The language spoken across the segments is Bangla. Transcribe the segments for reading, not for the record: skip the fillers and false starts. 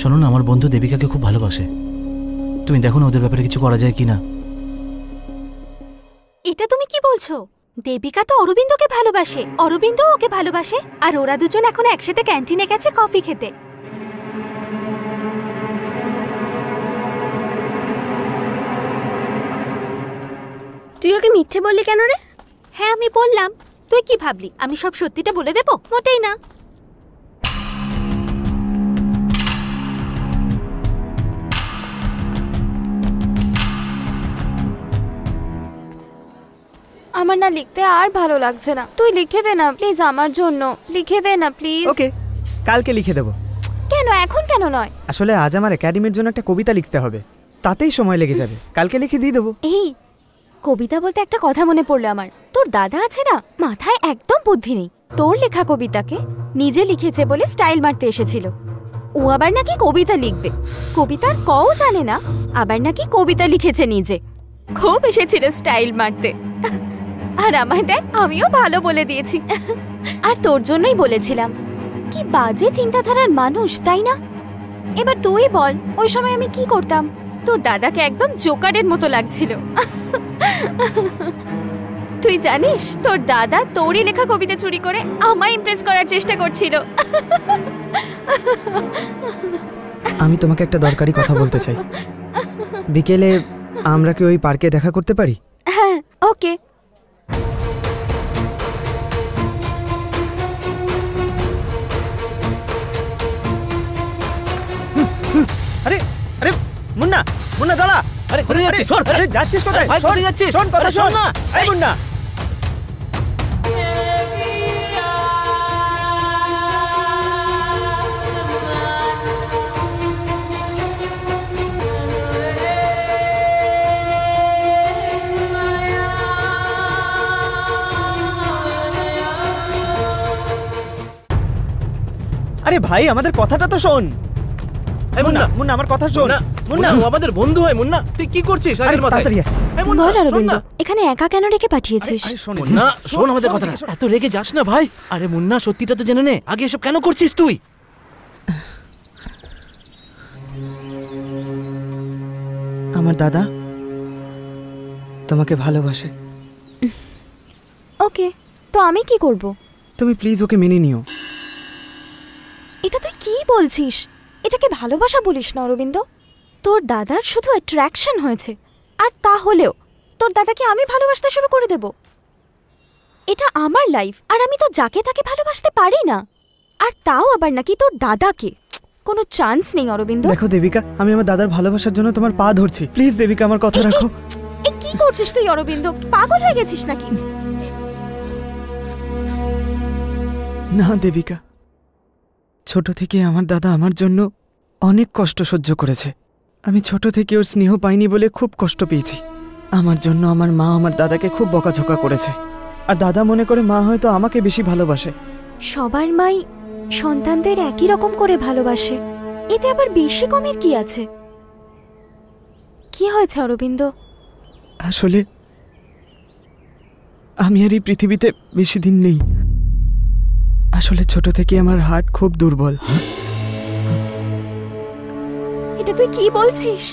শোনো না, আমার বন্ধু দেবিকাকে খুব ভালোবাসে। তুমি দেখো না ওদের ব্যাপারে কিছু করা যায় কিনা। এটা তুমি কি বলছো? দেবিকা তো অরবিন্দকে ভালোবাসে, অরবিন্দ ওকে ভালোবাসে, আর ওরা দুজন এখন একসাথে ক্যান্টিনে গেছে কফি খেতে। তুই ওকে মিথ্যে বললি কেন রে? হ্যাঁ আমি বললাম। তুই কি ভাবলি আমি সব সত্যিটা বলে দেব? মোটেই না। আমার না লিখতে আর ভালো লাগছে না, তুই লিখে দে না প্লিজ, আমার জন্য লিখে দে না প্লিজ। ওকে, কালকে লিখে দেবো। কেন এখন কেন নয়? আসলে আজ আমার একাডেমির জন্য একটা কবিতা লিখতে হবে, তাতেই সময় লেগে যাবে, কালকে লিখে দিয়ে দেবো। এই কবিতা বলতে একটা কথা মনে পড়লো আমার। তোর দাদা আছে না, মাথায় একদম বুদ্ধি নেই। তোর লেখা কবিতাকে নিজে লিখেছে বলে স্টাইল মারতে এসেছিল। ও আবার নাকি কবিতা লিখবে, কবিতার কও জানে না, আবার নাকি কবিতা লিখেছে নিজে। খুব এসেছিল স্টাইল মারতে। আর আমায় দেখ, আমিও ভালো বলে দিয়েছি। আর তোর জন্যই বলেছিলাম। কি বাজে চিন্তাধারার মানুষ, তাই না? এবার তুই বল ওই সময় আমি কি করতাম? তোর দাদাকে একদম জোকারের মতো লাগছিল। তুই জানিস তোর দাদা তোরই লেখা কবিতা চুরি করে আমায় ইমপ্রেস করার চেষ্টা করছিল। আমি তোমাকে একটা দরকারি কথা বলতে চাই। বিকেলে আমরা কি ওই পার্কে দেখা করতে পারি? হ্যাঁ ওকে। আরে আরে মুন্না, মুন্না দাঁড়া। আরে কোথায় যাচ্ছিস? শোন, আরে যাচ্ছিস কোথায়? ভাই কোথায় যাচ্ছিস? শোন কথা শোন না। এই মুন্না। আরে ভাই আমাদের কথাটা তো শোন। এই মুন্না, মুন্না আমার কথা শোন। মুন্না ও আমাদের বন্ধু হয়। মুন্না তুই কি করছিস? আগের মাথায় এই মুন্না, বল শোন অরবিন্দ, না। এখানে একা কেন রেখে পাঠিয়েছিস? মুন্না শোন আমাদের কথাটা, এত রেগে যাস না ভাই। আরে মুন্না সত্যিটা তো জেনে নে, আগে এসব কেন করছিস তুই? আমার দাদা তোমাকে ভালোবাসে। ওকে, তো আমি কি করব? তুমি প্লিজ ওকে মেনে নিও। এটা তুই কি বলছিস? এটাকে ভালোবাসা বলিস না অরবিন্দ। তোর দাদার শুধু অ্যাট্রাকশন হয়েছে, আর তাহলেও তোর দাদাকে আমি ভালোবাসতে শুরু করে দেব? এটা আমার লাইফ, আর আমি তো যাকে তাকে ভালোবাসতে পারি না, আর তাও আবার নাকি তোর দাদাকে। কোনো চান্স নেই অরবিন্দ। দেখো দেবিকা, আমি আমার দাদার ভালোবাসার জন্য তোমার পা ধরছি, প্লিজ দেবিকা আমার কথা রাখো। এ কি করছিস তুই অরবিন্দ? পাগল হয়ে গেছিস নাকি? না দেবিকা, ছোট থেকে আমার দাদা আমার জন্য অনেক কষ্ট সহ্য করেছে। আমি ছোট থেকে ওর স্নেহ পাইনি বলে খুব কষ্ট পেয়েছি। আমার জন্য আমার মা আমার দাদাকে খুব বকাঝকা করেছে, আর দাদা মনে করে মা হয়তো আমাকে বেশি ভালোবাসে। সবার মাই সন্তানদের একই রকম করে ভালোবাসে, এতে আবার বেশি কমের কি আছে? কি হয়েছে অরবিন্দ? আসলে আমি আর এই পৃথিবীতে বেশি দিন নেই। আসলে ছোট থেকে আমার হার্ট খুব দুর্বল। এটা তুই কি বলছিস?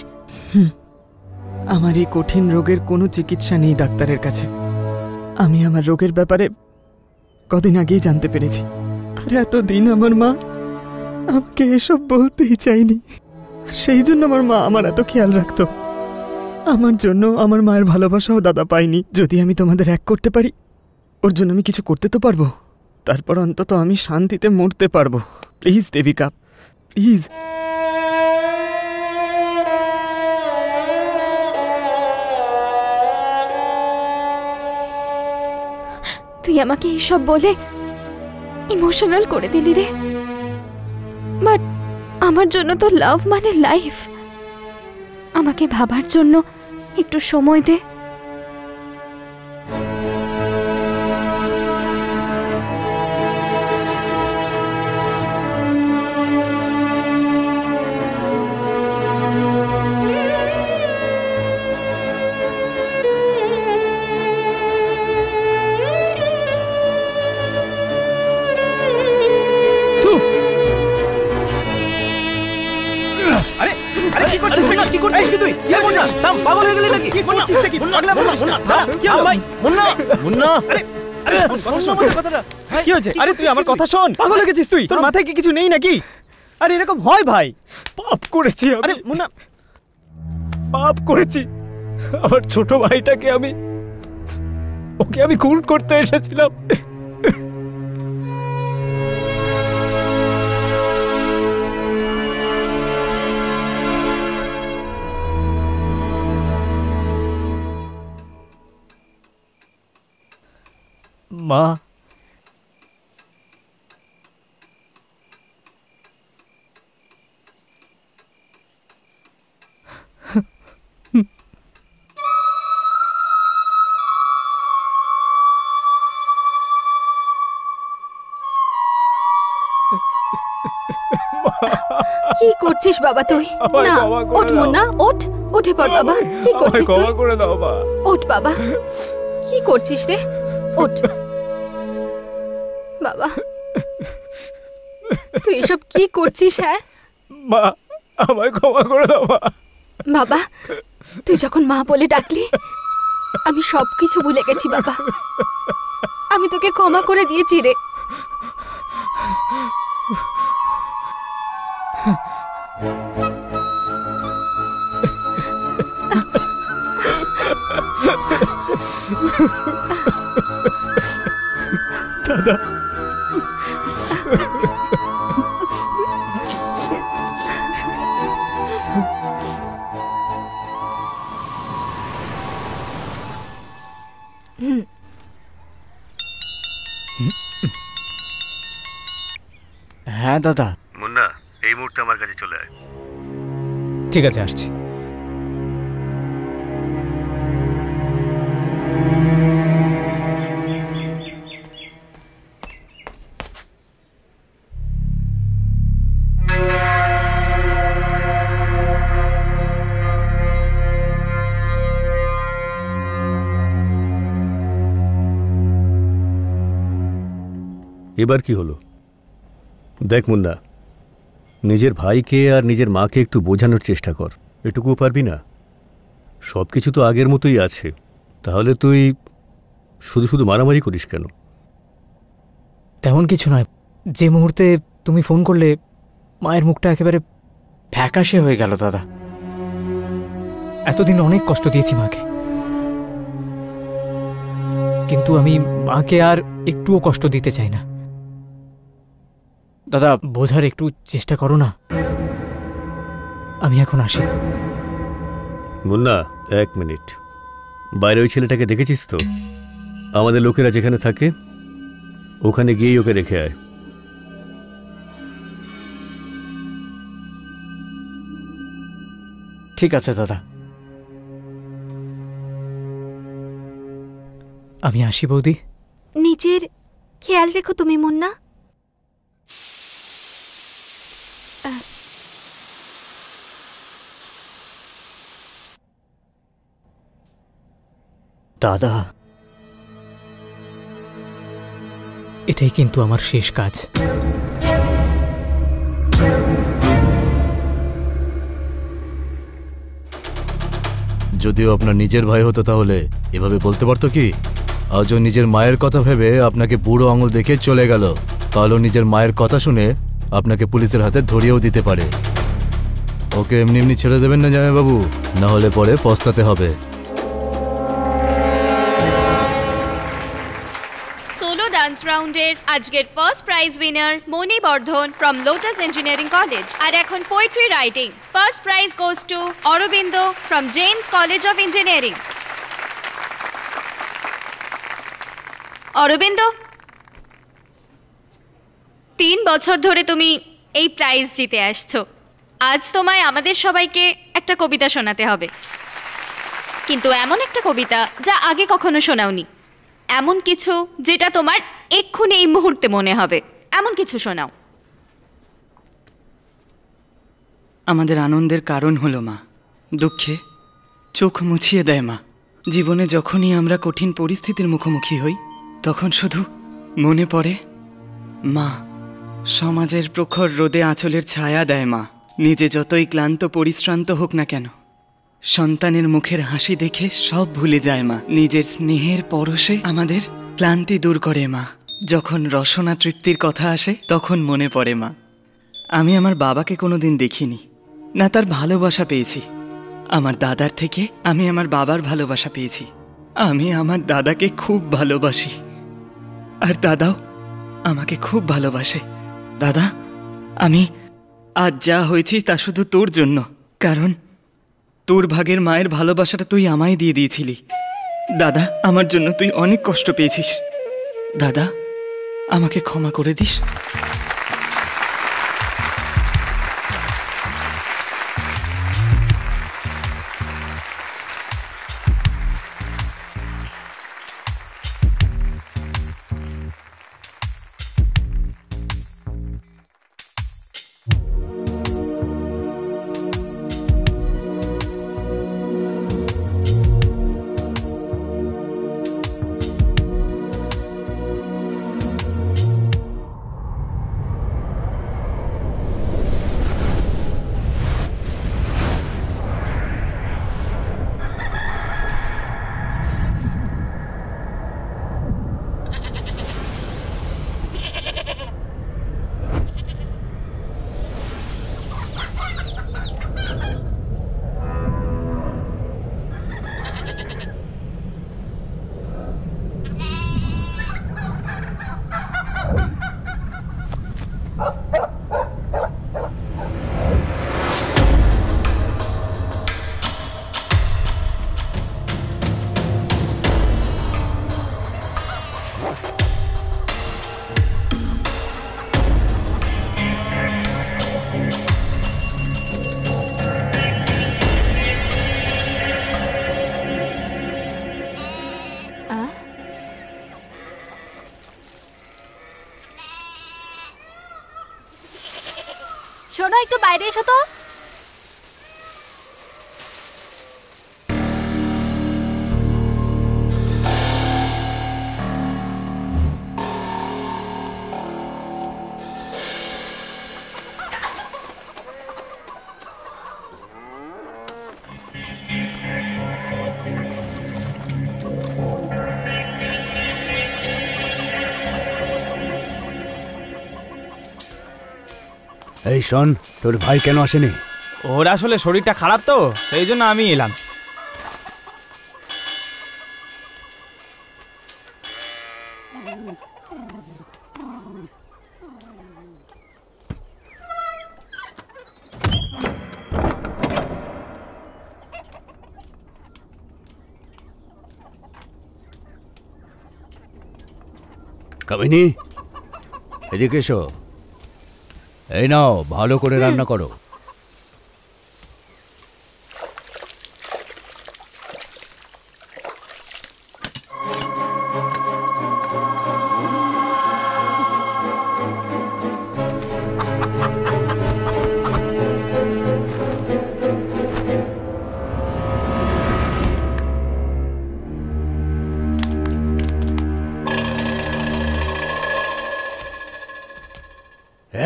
আমার এই কঠিন রোগের কোনো চিকিৎসা নেই ডাক্তারের কাছে। আমি আমার রোগের ব্যাপারে কদিন আগেই জানতে পেরেছি, আর এতদিন আমার মা আমাকে এসব বলতেই চাইনি। আর সেই জন্য আমার মা আমার এত খেয়াল রাখতো। আমার জন্য আমার মায়ের ভালোবাসাও দাদা পাইনি। যদি আমি তোমাদের এক করতে পারি, ওর জন্য আমি কিছু করতে তো পারবো, তারপর অন্তত আমি শান্তিতে মরতে পারবো। Please Debika, please. তুই আমাকে এইসব বলে ইমোশনাল করে দিলি রে। বাট আমার জন্য তো লাভ মানে লাইফ। আমাকে ভাবার জন্য একটু সময় দে। কি করছিস কি তুই? এই মুন্না, থাম, পাগল হয়ে গেলি নাকি? কি করছিসটা কি? মুন্না, পাগলা মুন্না, বলিস না। মুন্না, কি হলো? ভাই, মুন্না, মুন্না। আরে কথা শোন আমাদের কথাটা। ভাই, কি হয়েছে? কি আরে তুই করছিস আমার তুই? কথা শোন। পাগল হয়ে গেছিস তুই? তোর মাথায় কি কিছু নেই নাকি? আরে এরকম হয় ভাই। পাপ করেছি আমি। আরে মুন্না, পাপ করেছি। আমার ছোট ভাইটাকে ওকে আমি খুন করতে এসেছিলাম। মা, কি করছিস বাবা তুই? আমায় না, ক্ষমা করে ওঠ দাও। মুন্না, ওঠ, উঠে পড় বাবা। কি আমায় করছিস তুই? ক্ষমা করে দাও মা। ওঠ বাবা। কি করছিস রে? ওঠ বাবা। তুই এসব কি করছিস? হ্যাঁ মা, আমায় ক্ষমা করে দাও মা। বাবা, তুই যখন মা বলে ডাকলি আমি সবকিছু ভুলে গেছি বাবা। আমি তোকে ক্ষমা করে দিয়েছি রে। হ্যাঁ দাদা। মুন্না, এই মুহূর্তে আমার কাছে চলে আয়। ঠিক আছে, আসছি। এবার কি হলো? দেখ মুন্না, নিজের ভাইকে আর নিজের মাকে একটু বোঝানোর চেষ্টা কর। এটুকুও পারবি না? সব কিছু তো আগের মতোই আছে, তাহলে তুই শুধু শুধু মারামারি করিস কেন? তেমন কিছু নয়। যে মুহূর্তে তুমি ফোন করলে মায়ের মুখটা একেবারে ফ্যাকাশে হয়ে গেল দাদা। এতদিন অনেক কষ্ট দিয়েছি মাকে, কিন্তু আমি মাকে আর একটুও কষ্ট দিতে চাই না। দাদা, বোঝার একটু চেষ্টা করো না। আমি এখন আসি। মুন্না, 1 মিনিট। বাইরে ওই ছেলেটাকে দেখেছিস তো? আমাদের লোকেরা যেখানে থাকে ওখানে গিয়েই ওকে রেখে আয়। ঠিক আছে দাদা। আমি আসি বৌদি। নিজের খেয়াল রেখো তুমি মুন্না। দাদা, এটাই কিন্তু আমার শেষ কাজ। যদিও আপনার নিজের ভাই হতো তাহলে এভাবে বলতে পারতো কি? আজও নিজের মায়ের কথা ভেবে আপনাকে বুড়ো আঙুল দেখে চলে গেল। কালও নিজের মায়ের কথা শুনে আপনাকে পুলিশের হাতে ধরিয়েও দিতে পারে। ওকে এমনি এমনি ছেড়ে দেবেন না জামাইবাবু, না হলে পরে পস্তাতে হবে। সোলো ডান্স রাউন্ডের আজকের first prize winner Moni Bardhan from Lotus engineering college. আর এখন poetry writing first prize goes to Arvind from James college of engineering. Arvind, 3 বছর ধরে তুমি এই প্রাইজ জিতে আসছো। আজ তোমায় আমাদের সবাইকে একটা কবিতা শোনাতে হবে, কিন্তু এমন একটা কবিতা যা আগে কখনো শোনাওনি। এমন কিছু যেটা তোমার এক্ষুনি এই মুহূর্তে মনে হবে, এমন কিছু শোনাও। আমাদের আনন্দের কারণ হলো মা, দুঃখে চোখ মুছিয়ে দেয় মা। জীবনে যখনই আমরা কঠিন পরিস্থিতির মুখোমুখি হই তখন শুধু মনে পড়ে মা। সমাজের প্রখর রোদে আঁচলের ছায়া দেয় মা। নিজে যতই ক্লান্ত পরিশ্রান্ত হোক না কেন সন্তানের মুখের হাসি দেখে সব ভুলে যায় মা। নিজের স্নেহের পরশে আমাদের ক্লান্তি দূর করে মা। যখন রসনা তৃপ্তির কথা আসে তখন মনে পড়ে মা, আমি আমার বাবাকে কোনোদিন দেখিনি, না তার ভালোবাসা পেয়েছি। আমার দাদার থেকে আমি আমার বাবার ভালোবাসা পেয়েছি। আমি আমার দাদাকে খুব ভালোবাসি, আর দাদাও আমাকে খুব ভালোবাসে। দাদা, আমি আজ যা হয়েছি তা শুধু তোর জন্য, কারণ তোর ভাগের মায়ের ভালোবাসাটা তুই আমায় দিয়ে দিয়েছিলি। দাদা, আমার জন্য তুই অনেক কষ্ট পেয়েছিস। দাদা, আমাকে ক্ষমা করে দিস। শোনো, একটু বাইরে এসো তো। এই শোন, তোর ভাই কেন আসেনি? ওর আসলে শরীরটা খারাপ তো, সেই জন্য আমি এলাম। কামিনী, এদিকে এসো। এই নাও, ভালো করে রান্না করো।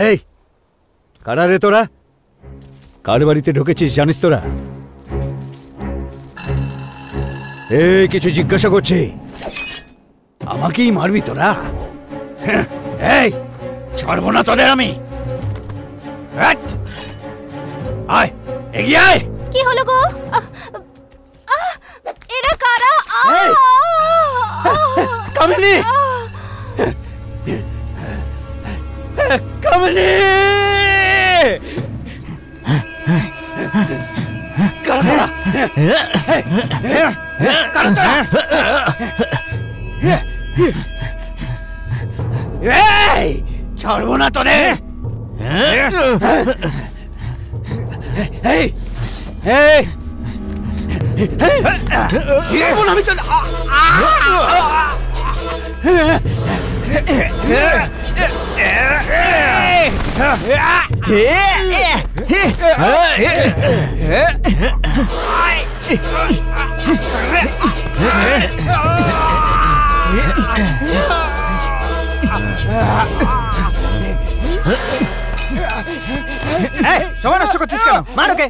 এই কারা রে তোরা? কার বাড়িতে ঢুকেছিস জানিস তোরা? এই কিছু জিজ্ঞাসা করছি, আমাকেই মারবি তোরা? এই ছাড়বো না তোদের আমি। আয়, এগিয়ে আয়। কি হলো গো? এরা কারা? কামিনী, কামিনী, ছাড়বো না তোদের। আমি তো সময় নষ্ট করছিস কেন? মার ওকে।